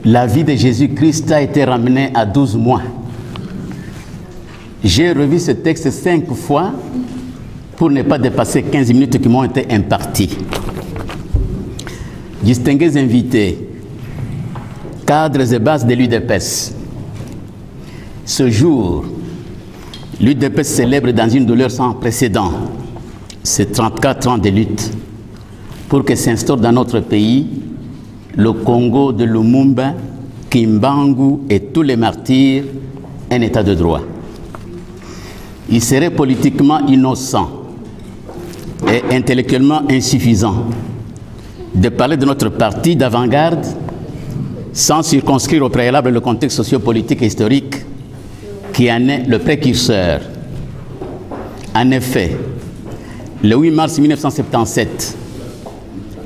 la vie de Jésus-Christ a été ramenée à 12 mois. J'ai revu ce texte 5 fois pour ne pas dépasser 15 minutes qui m'ont été imparties. Distingués invités, cadres et bases de l'UDPS. Ce jour, l'UDPS célèbre dans une douleur sans précédent ces 34 ans de lutte pour que s'instaure dans notre pays le Congo de Lumumba, Kimbangu et tous les martyrs un état de droit. Il serait politiquement innocent et intellectuellement insuffisant de parler de notre parti d'avant-garde sans circonscrire au préalable le contexte sociopolitique et historique qui en est le précurseur. En effet, le 8 mars 1977,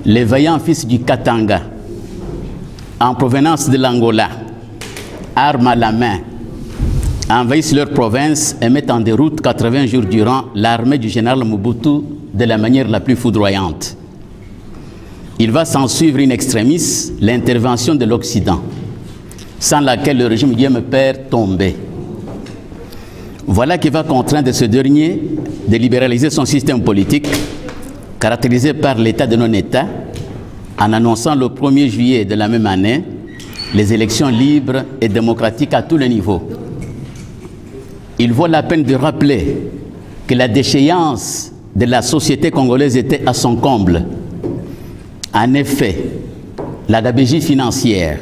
les vaillants fils du Katanga, en provenance de l'Angola, armes à la main, envahissent leur province et mettent en déroute 80 jours durant l'armée du général Mobutu de la manière la plus foudroyante. Il va s'en suivre in extremis l'intervention de l'Occident, sans laquelle le régime Guillaume Père tombait. Voilà qui va contraindre ce dernier de libéraliser son système politique, caractérisé par l'état de non-État, en annonçant le 1er juillet de la même année les élections libres et démocratiques à tous les niveaux. Il vaut la peine de rappeler que la déchéance de la société congolaise était à son comble. En effet, la gabegie financière,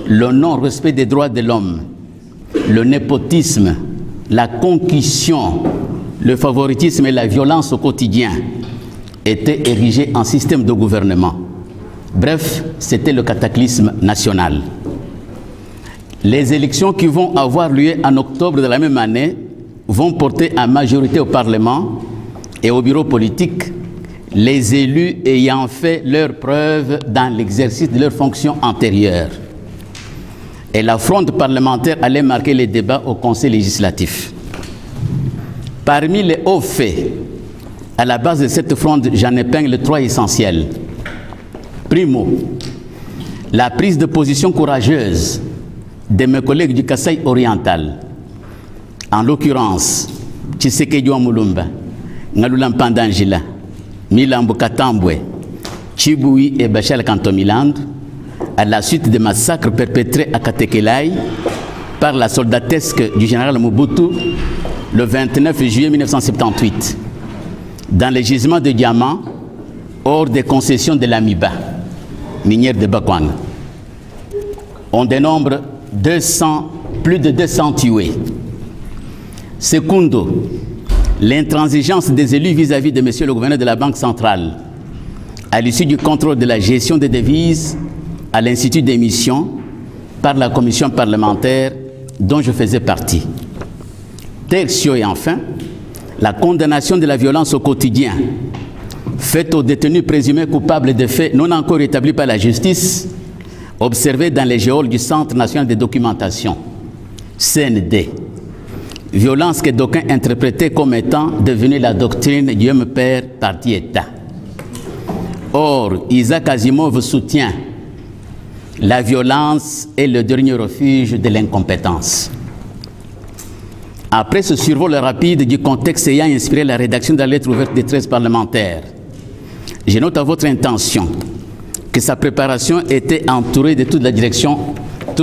le non-respect des droits de l'homme, le népotisme, la concussion, le favoritisme et la violence au quotidien étaient érigés en système de gouvernement. Bref, c'était le cataclysme national. Les élections qui vont avoir lieu en octobre de la même année vont porter en majorité au Parlement et au bureau politique les élus ayant fait leurs preuves dans l'exercice de leurs fonctions antérieures. Et la fronde parlementaire allait marquer les débats au Conseil législatif. Parmi les hauts faits, à la base de cette fronde, j'en épingle 3 essentiels. Primo, la prise de position courageuse de mes collègues du Kasaï oriental, en l'occurrence Tshisekedi Mulumba, Ngalula Mpandangila, Milambo Katambwe, Chiboui et Bachar Kantomiland, à la suite des massacres perpétrés à Katekelai par la soldatesque du général Mobutu le 29 juillet 1978, dans les gisements de diamants hors des concessions de l'Amiba, minière de Bakwan. On dénombre plus de 200 tués. Secundo, l'intransigeance des élus vis-à-vis de monsieur le gouverneur de la Banque centrale, à l'issue du contrôle de la gestion des devises à l'Institut d'émission par la commission parlementaire dont je faisais partie. Tertio et enfin, la condamnation de la violence au quotidien faite aux détenus présumés coupables de faits non encore établis par la justice, observés dans les geôles du Centre national de documentation, CND. Violence que d'aucuns interprétaient comme étant devenue la doctrine Guillaume Père parti-État. Or, Isaac Asimov soutient la violence est le dernier refuge de l'incompétence. Après ce survol rapide du contexte ayant inspiré la rédaction de la lettre ouverte des 13 parlementaires, je note à votre intention que sa préparation était entourée de toute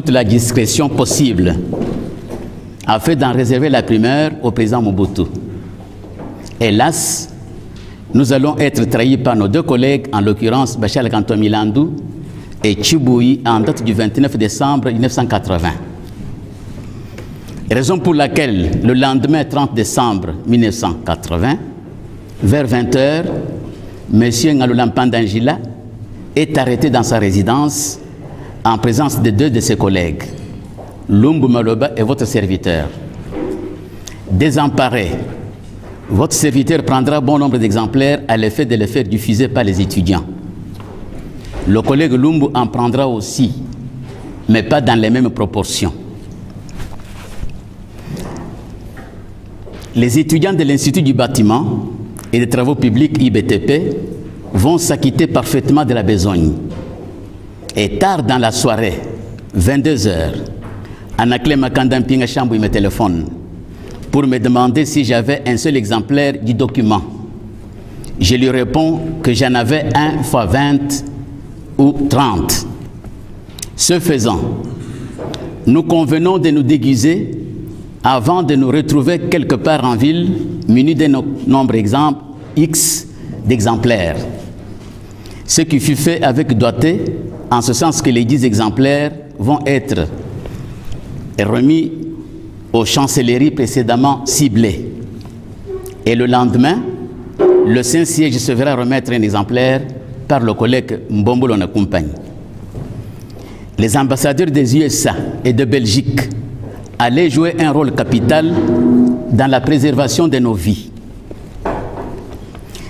la discrétion possible, afin d'en réserver la primeur au président Mobutu. Hélas, nous allons être trahis par nos 2 collègues, en l'occurrence Bachar Kantomilandou et Chiboui, en date du 29 décembre 1980. Raison pour laquelle, le lendemain 30 décembre 1980, vers 20 h, M. Ngalula Mpandangila est arrêté dans sa résidence en présence de 2 de ses collègues, Lumbu Maloba et votre serviteur. Désemparé, votre serviteur prendra bon nombre d'exemplaires à l'effet de les faire diffuser par les étudiants. Le collègue Lumbu en prendra aussi, mais pas dans les mêmes proportions. Les étudiants de l'Institut du bâtiment et des travaux publics IBTP vont s'acquitter parfaitement de la besogne. Et tard dans la soirée, 22 h, Anakle Makanda Mpinga Chambou me téléphone pour me demander si j'avais un seul exemplaire du document. Je lui réponds que j'en avais 1 x 20 ou 30. Ce faisant, nous convenons de nous déguiser avant de nous retrouver quelque part en ville, munis d'un nombre X d'exemplaires. Ce qui fut fait avec doigté, en ce sens que les 10 exemplaires vont être remis aux chancelleries précédemment ciblées. Et le lendemain, le Saint-Siège se verra remettre un exemplaire par le collègue Mbombo Compagne. Les ambassadeurs des USA et de Belgique allaient jouer un rôle capital dans la préservation de nos vies.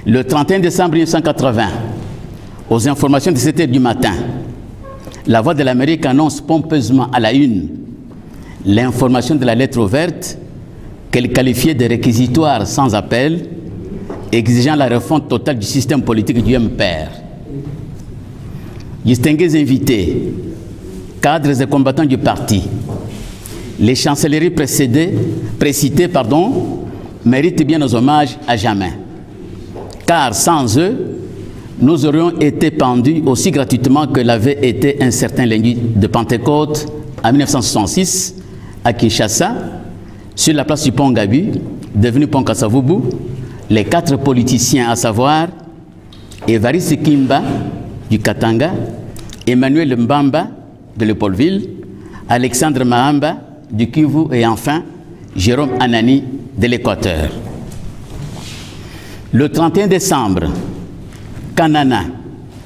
Le 31 décembre 1980, aux informations de 7 h du matin, la Voix de l'Amérique annonce pompeusement à la une l'information de la lettre ouverte qu'elle qualifiait de réquisitoire sans appel, exigeant la refonte totale du système politique du MPR. Distingués invités, cadres et combattants du parti, les chancelleries précitées méritent bien nos hommages à jamais. Car sans eux, nous aurions été pendus aussi gratuitement que l'avait été un certain lundi de Pentecôte en 1966 à Kinshasa, sur la place du pont Gabu, devenu pont Kassavubu, les 4 politiciens, à savoir Évariste Kimba du Katanga, Emmanuel Mbamba de Léopoldville, Alexandre Mahamba du Kivu et enfin Jérôme Anani de l'Équateur. Le 31 décembre, Kanana,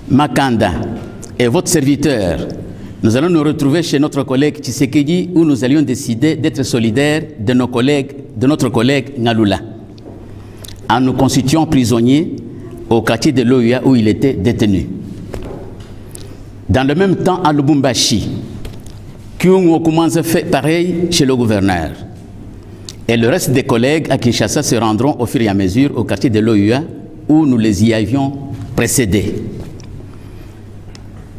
Makanda et votre serviteur, nous allons nous retrouver chez notre collègue Tshisekedi où nous allions décider d'être solidaires de notre collègue Ngalula, en nous constituant prisonniers au quartier de l'OUA où il était détenu. Dans le même temps, à Lubumbashi, Kyungo commence à faire pareil chez le gouverneur. Et le reste des collègues à Kinshasa se rendront au fur et à mesure au quartier de l'OUA où nous les y avions précédés.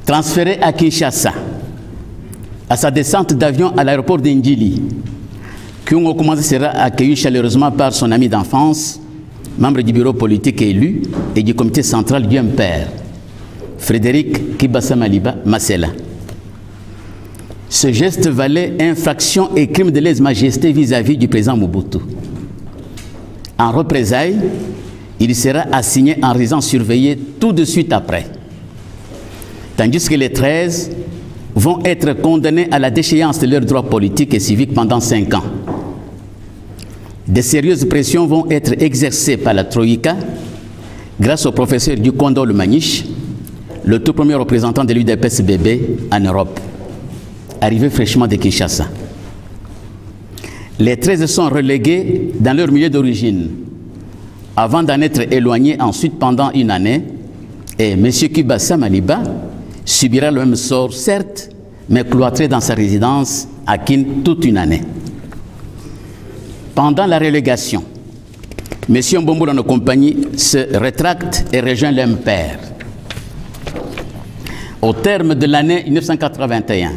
Transféré à Kinshasa, à sa descente d'avion à l'aéroport d'Indjili, Kyungo Koumanza sera accueilli chaleureusement par son ami d'enfance, membre du bureau politique élu et du comité central du MPR, Frédéric Kibasa Maliba Masela. Ce geste valait infraction et crime de lèse-majesté vis-à-vis du président Mobutu. En représailles, il sera assigné en résidence surveillée tout de suite après. Tandis que les 13 vont être condamnés à la déchéance de leurs droits politiques et civiques pendant 5 ans. De sérieuses pressions vont être exercées par la Troïka grâce au professeur du Kondo Le Maniche, le tout premier représentant de l'UDPS-BB en Europe, arrivé fraîchement de Kinshasa. Les 13 sont relégués dans leur milieu d'origine, avant d'en être éloignés ensuite pendant une année, et M. Kibasa Maliba subira le même sort, certes, mais cloîtré dans sa résidence à Kin toute une année. Pendant la relégation, M. Mbombo dans nos compagnies se rétracte et rejoint l'MPR. Au terme de l'année 1981,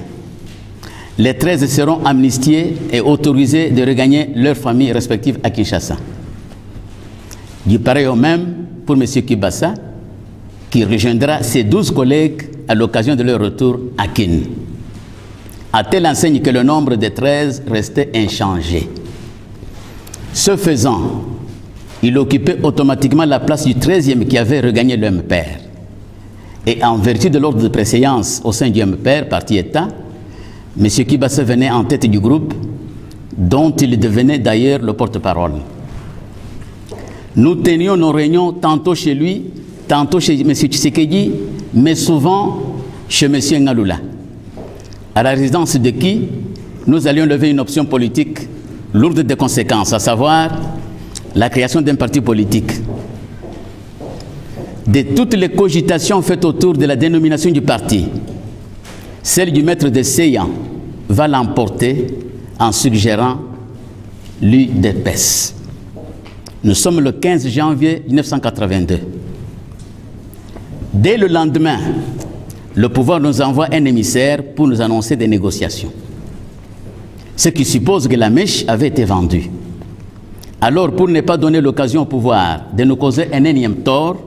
les 13 seront amnistiés et autorisés de regagner leurs familles respectives à Kinshasa. Du pareil au même pour M. Kibasa, qui rejoindra ses 12 collègues à l'occasion de leur retour à Kin. À telle enseigne que le nombre de 13 restait inchangé. Ce faisant, il occupait automatiquement la place du 13e qui avait regagné le MPR. Et en vertu de l'ordre de préséance au sein du MPR, parti État, M. Kibasa venait en tête du groupe, dont il devenait d'ailleurs le porte-parole. Nous tenions nos réunions tantôt chez lui, tantôt chez M. Tshisekedi, mais souvent chez M. Ngalula, à la résidence de qui nous allions lever une option politique lourde de conséquences, à savoir la création d'un parti politique. De toutes les cogitations faites autour de la dénomination du parti, celle du maître de Séyan va l'emporter en suggérant l'UDPS. Nous sommes le 15 janvier 1982. Dès le lendemain, le pouvoir nous envoie un émissaire pour nous annoncer des négociations. Ce qui suppose que la mèche avait été vendue. Alors, pour ne pas donner l'occasion au pouvoir de nous causer un énième tort,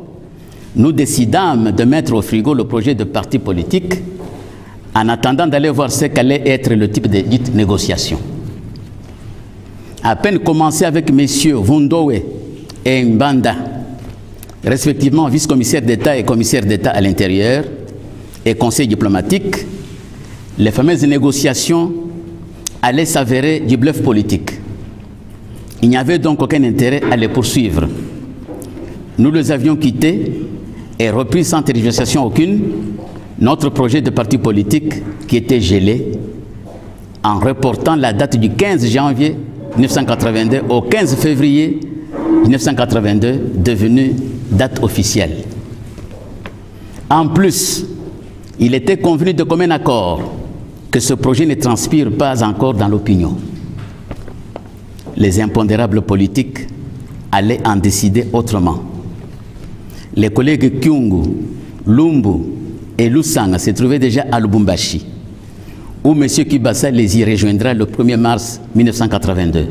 nous décidâmes de mettre au frigo le projet de parti politique en attendant d'aller voir ce qu'allait être le type de dite négociation. À peine commencé avec messieurs Vundowe et Mbanda, respectivement vice-commissaire d'État et commissaire d'État à l'intérieur et conseil diplomatique, les fameuses négociations allaient s'avérer du bluff politique. Il n'y avait donc aucun intérêt à les poursuivre. Nous les avions quittés et repris sans tergiversation aucune notre projet de parti politique qui était gelé en reportant la date du 15 janvier 1982 au 15 février 1982, devenue date officielle. En plus, il était convenu de commun accord que ce projet ne transpire pas encore dans l'opinion. Les impondérables politiques allaient en décider autrement. Les collègues Kyungu, Lumbu et Lusanga se trouvaient déjà à Lubumbashi, où M. Kibasa les y rejoindra le 1er mars 1982.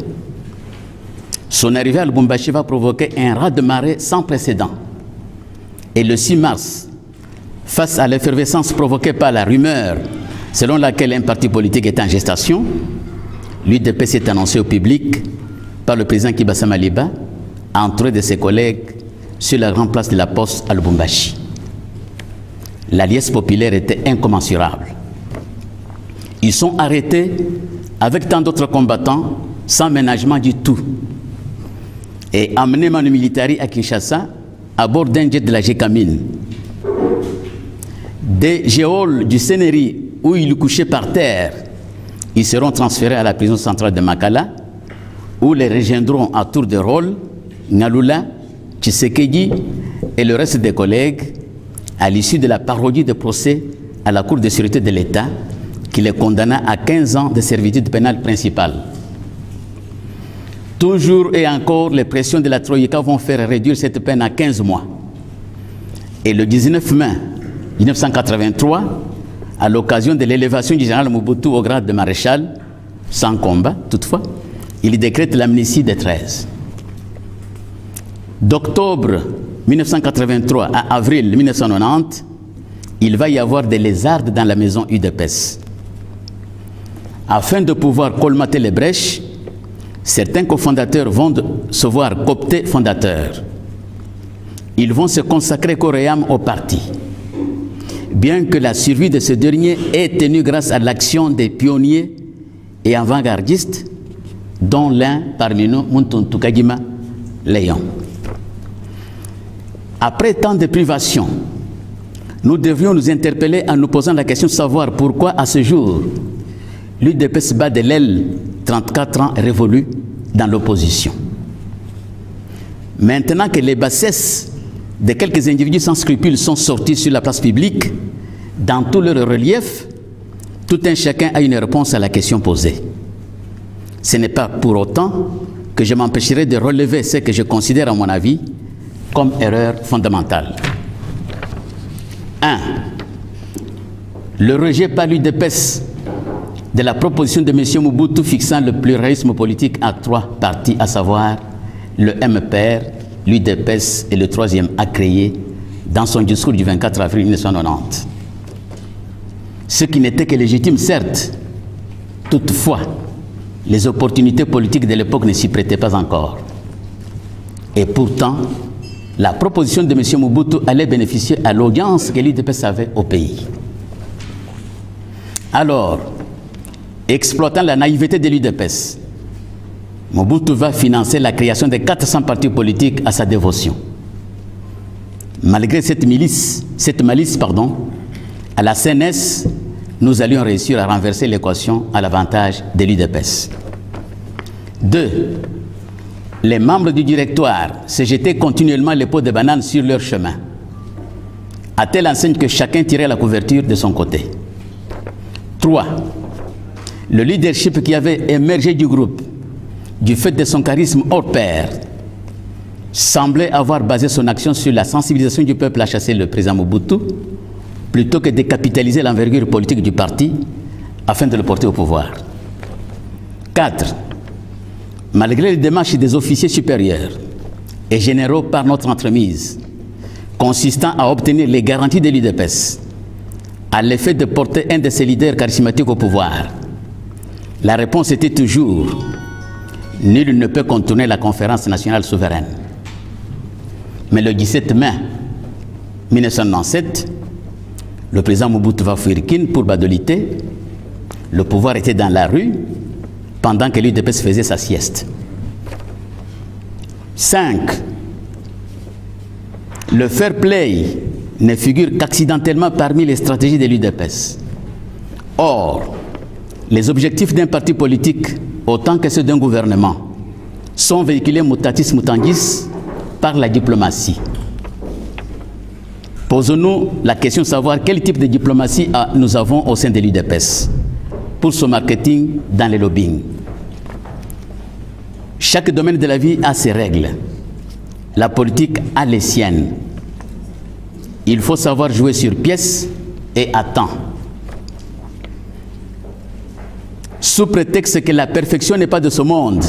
Son arrivée à Lubumbashi va provoquer un raz-de-marée sans précédent. Et le 6 mars, face à l'effervescence provoquée par la rumeur selon laquelle un parti politique est en gestation, l'UDPS s'est annoncé au public par le président Kibasa Maliba, entouré de ses collègues sur la grande place de la Poste à Lubumbashi. La liesse populaire était incommensurable. Ils sont arrêtés avec tant d'autres combattants sans ménagement du tout et emmenés Manu Militari à Kinshasa à bord d'un jet de la Gécamine. Des géoles du Sénéri où ils couchaient par terre, ils seront transférés à la prison centrale de Makala où les rejoindront à tour de rôle Ngalula, Tshisekedi et le reste des collègues à l'issue de la parodie de procès à la Cour de sûreté de l'État qui les condamna à 15 ans de servitude pénale principale. Toujours et encore, les pressions de la Troïka vont faire réduire cette peine à 15 mois. Et le 19 mai 1983, à l'occasion de l'élévation du général Mobutu au grade de maréchal, sans combat toutefois, il décrète l'amnistie des 13. D'octobre 1983 à avril 1990, il va y avoir des lézardes dans la maison UDPS. Afin de pouvoir colmater les brèches, certains cofondateurs vont se voir cooptés fondateurs. Ils vont se consacrer corps et âme au parti. Bien que la survie de ce dernier est tenue grâce à l'action des pionniers et avant-gardistes, dont l'un parmi nous, Muntu Kagima Léon. Après tant de privations, nous devions nous interpeller en nous posant la question de savoir pourquoi, à ce jour, l'UDPS bat de l'aile 34 ans révolus dans l'opposition. Maintenant que les bassesses de quelques individus sans scrupules sont sortis sur la place publique, dans tout leur relief, tout un chacun a une réponse à la question posée. Ce n'est pas pour autant que je m'empêcherai de relever ce que je considère, à mon avis, comme erreur fondamentale. 1. Le rejet par l'UDPS de la proposition de M. Mobutu fixant le pluralisme politique à 3 partis, à savoir le MPR, l'UDPS et le troisième a créé dans son discours du 24 avril 1990. Ce qui n'était que légitime, certes. Toutefois, les opportunités politiques de l'époque ne s'y prêtaient pas encore. Et pourtant, la proposition de M. Mobutu allait bénéficier à l'audience que l'UDPS avait au pays. Alors, exploitant la naïveté de l'UDPS, Mobutu va financer la création de 400 partis politiques à sa dévotion. Malgré cette malice, à la CNS, nous allions réussir à renverser l'équation à l'avantage de l'UDPS. 2. Les membres du directoire se jetaient continuellement les pots de banane sur leur chemin, à telle enseigne que chacun tirait la couverture de son côté. 3. Le leadership qui avait émergé du groupe, du fait de son charisme hors pair, semblait avoir basé son action sur la sensibilisation du peuple à chasser le président Mobutu, plutôt que de capitaliser l'envergure politique du parti afin de le porter au pouvoir. 4. Malgré les démarches des officiers supérieurs et généraux par notre entremise, consistant à obtenir les garanties de l'UDPS, à l'effet de porter un de ses leaders charismatiques au pouvoir, la réponse était toujours « Nul ne peut contourner la conférence nationale souveraine ». Mais le 17 mai 1997, le président Mobutu Vafirkin, pour Badolité, le pouvoir était dans la rue pendant que l'UDPS faisait sa sieste. 5. Le fair play ne figure qu'accidentellement parmi les stratégies de l'UDPS. Or, les objectifs d'un parti politique, autant que ceux d'un gouvernement, sont véhiculés mutatis mutandis par la diplomatie. Posons-nous la question de savoir quel type de diplomatie nous avons au sein de l'UDPS pour ce marketing dans les lobbying. Chaque domaine de la vie a ses règles. La politique a les siennes. Il faut savoir jouer sur pièce et à temps. Sous prétexte que la perfection n'est pas de ce monde,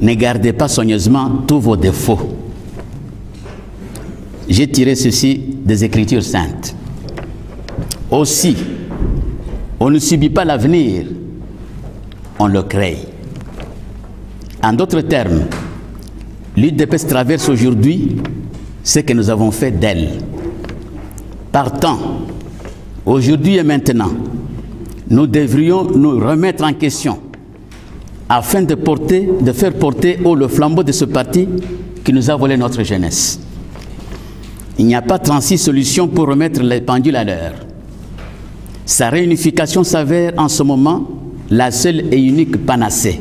ne gardez pas soigneusement tous vos défauts. J'ai tiré ceci des Écritures saintes. Aussi, on ne subit pas l'avenir, on le crée. En d'autres termes, l'UDPS traverse aujourd'hui ce que nous avons fait d'elle. Partant, aujourd'hui et maintenant, nous devrions nous remettre en question afin de faire porter haut le flambeau de ce parti qui nous a volé notre jeunesse. Il n'y a pas 36 solutions pour remettre les pendules à l'heure. Sa réunification s'avère en ce moment la seule et unique panacée.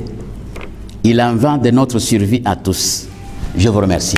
Il en va de notre survie à tous. Je vous remercie.